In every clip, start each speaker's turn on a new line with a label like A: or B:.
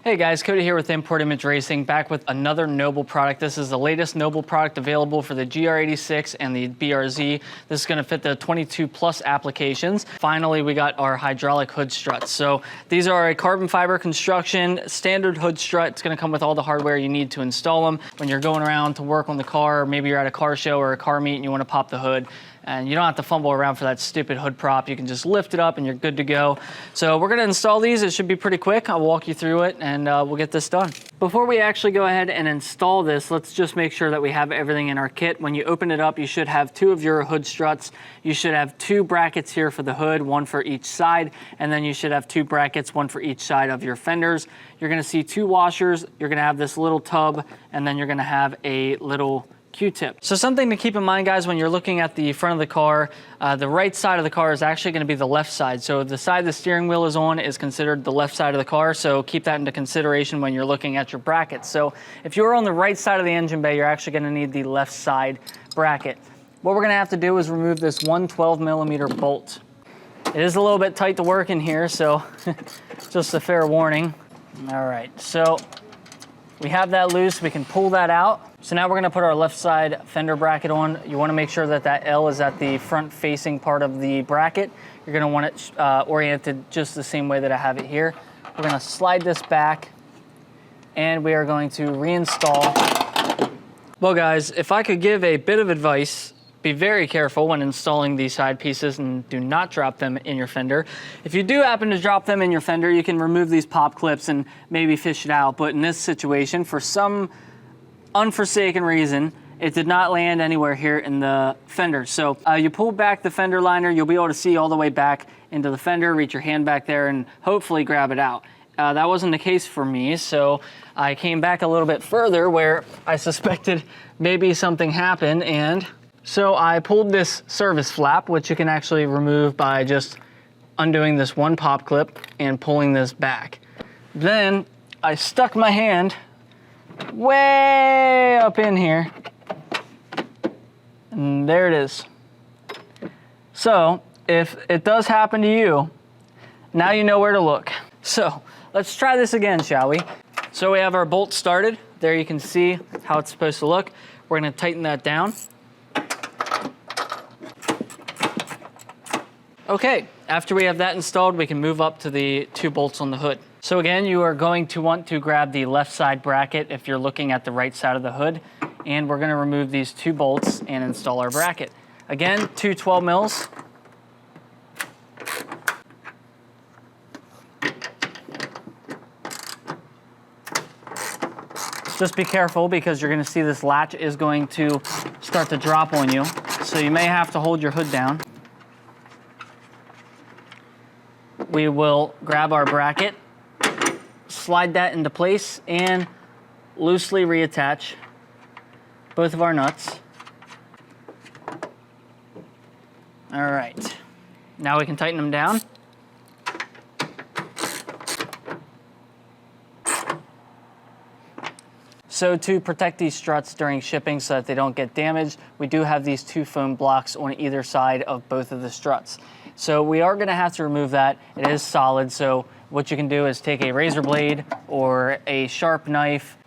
A: Hey guys, Cody here with Import Image Racing, back with another Noble product. This is the latest Noble product available for the GR86 and the BRZ. This is going to fit the 22 plus applications. Finally, we got our hydraulic hood struts. So these are a carbon fiber construction, standard hood strut. It's going to come with all the hardware you need to install them. When you're going around to work on the car, or maybe you're at a car show or a car meet and you want to pop the hood, and you don't have to fumble around for that stupid hood prop. You can just lift it up and you're good to go. So we're gonna install these. It should be pretty quick. I'll walk you through it and we'll get this done. Before we actually go ahead and install this, let's just make sure that we have everything in our kit. When you open it up, you should have two of your hood struts. You should have two brackets here for the hood, one for each side, and then you should have two brackets, one for each side of your fenders. You're gonna see two washers. You're gonna have this little tub, and then you're gonna have a little Q-tip. So something to keep in mind, guys, when you're looking at the front of the car, the right side of the car is actually going to be the left side. So the side the steering wheel is on is considered the left side of the car. So keep that into consideration when you're looking at your brackets. So if you're on the right side of the engine bay, you're actually going to need the left side bracket. What we're going to have to do is remove this 112mm bolt. It is a little bit tight to work in here, so just a fair warning. All right, so we have that loose. We can pull that out. So now we're gonna put our left side fender bracket on. You wanna make sure that that L is at the front facing part of the bracket. You're gonna want it oriented just the same way that I have it here. We're gonna slide this back and we are going to reinstall. Well guys, if I could give a bit of advice, be very careful when installing these side pieces and do not drop them in your fender. If you do happen to drop them in your fender, you can remove these pop clips and maybe fish it out. But in this situation, for some unforsaken reason, it did not land anywhere here in the fender. So you pull back the fender liner, you'll be able to see all the way back into the fender, reach your hand back there and hopefully grab it out. That wasn't the case for me, so I came back a little bit further where I suspected maybe something happened, and so I pulled this service flap, which you can actually remove by just undoing this one pop clip and pulling this back. Then I stuck my hand way up in here, and there it is. So if it does happen to you, now you know where to look. So let's try this again, shall we? So we have our bolt started. There you can see how it's supposed to look. We're gonna tighten that down. Okay, after we have that installed, we can move up to the two bolts on the hood. So again, you are going to want to grab the left side bracket if you're looking at the right side of the hood, and we're gonna remove these two bolts and install our bracket. Again, two 12 mils. Just be careful because you're gonna see this latch is going to start to drop on you, so you may have to hold your hood down. We will grab our bracket, slide that into place, and loosely reattach both of our nuts. All right, now we can tighten them down. So to protect these struts during shipping so that they don't get damaged, we do have these two foam blocks on either side of both of the struts. So we are gonna have to remove that. It is solid, so what you can do is take a razor blade or a sharp knife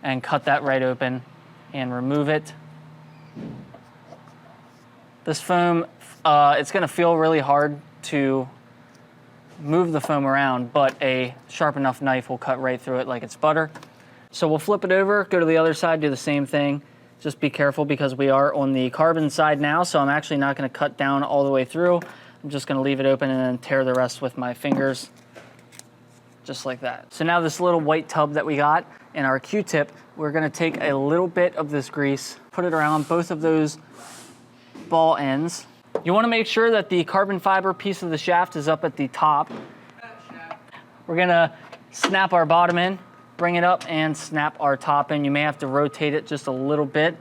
A: and cut that right open and remove it. This foam, it's gonna feel really hard to move the foam around, but a sharp enough knife will cut right through it like it's butter. So we'll flip it over, go to the other side, do the same thing. Just be careful because we are on the carbon side now, so I'm actually not gonna cut down all the way through. I'm just gonna leave it open and then tear the rest with my fingers, just like that. So now this little white tub that we got and our Q-tip, we're gonna take a little bit of this grease, put it around both of those ball ends. You wanna make sure that the carbon fiber piece of the shaft is up at the top. We're gonna snap our bottom in, bring it up and snap our top in. You may have to rotate it just a little bit.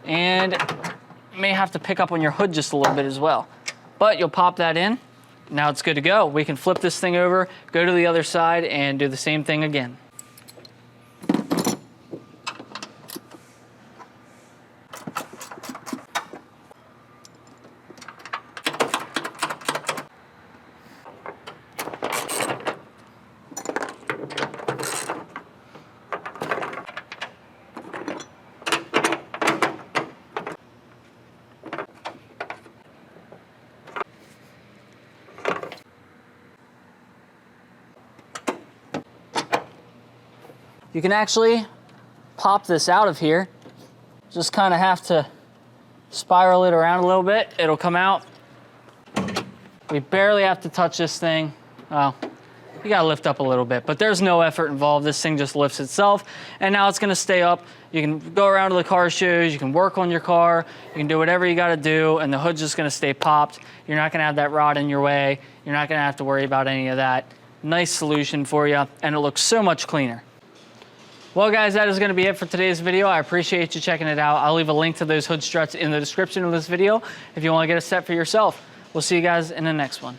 A: And you may have to pick up on your hood just a little bit as well. But you'll pop that in. Now it's good to go. We can flip this thing over, go to the other side, and do the same thing again. You can actually pop this out of here. Just kind of have to spiral it around a little bit. It'll come out. We barely have to touch this thing. Well, you gotta lift up a little bit, but there's no effort involved. This thing just lifts itself, and now it's gonna stay up. You can go around to the car shows, you can work on your car, you can do whatever you gotta do, and the hood's just gonna stay popped. You're not gonna have that rod in your way. You're not gonna have to worry about any of that. Nice solution for you, and it looks so much cleaner. Well guys, that is gonna be it for today's video. I appreciate you checking it out. I'll leave a link to those hood struts in the description of this video if you wanna get a set for yourself. We'll see you guys in the next one.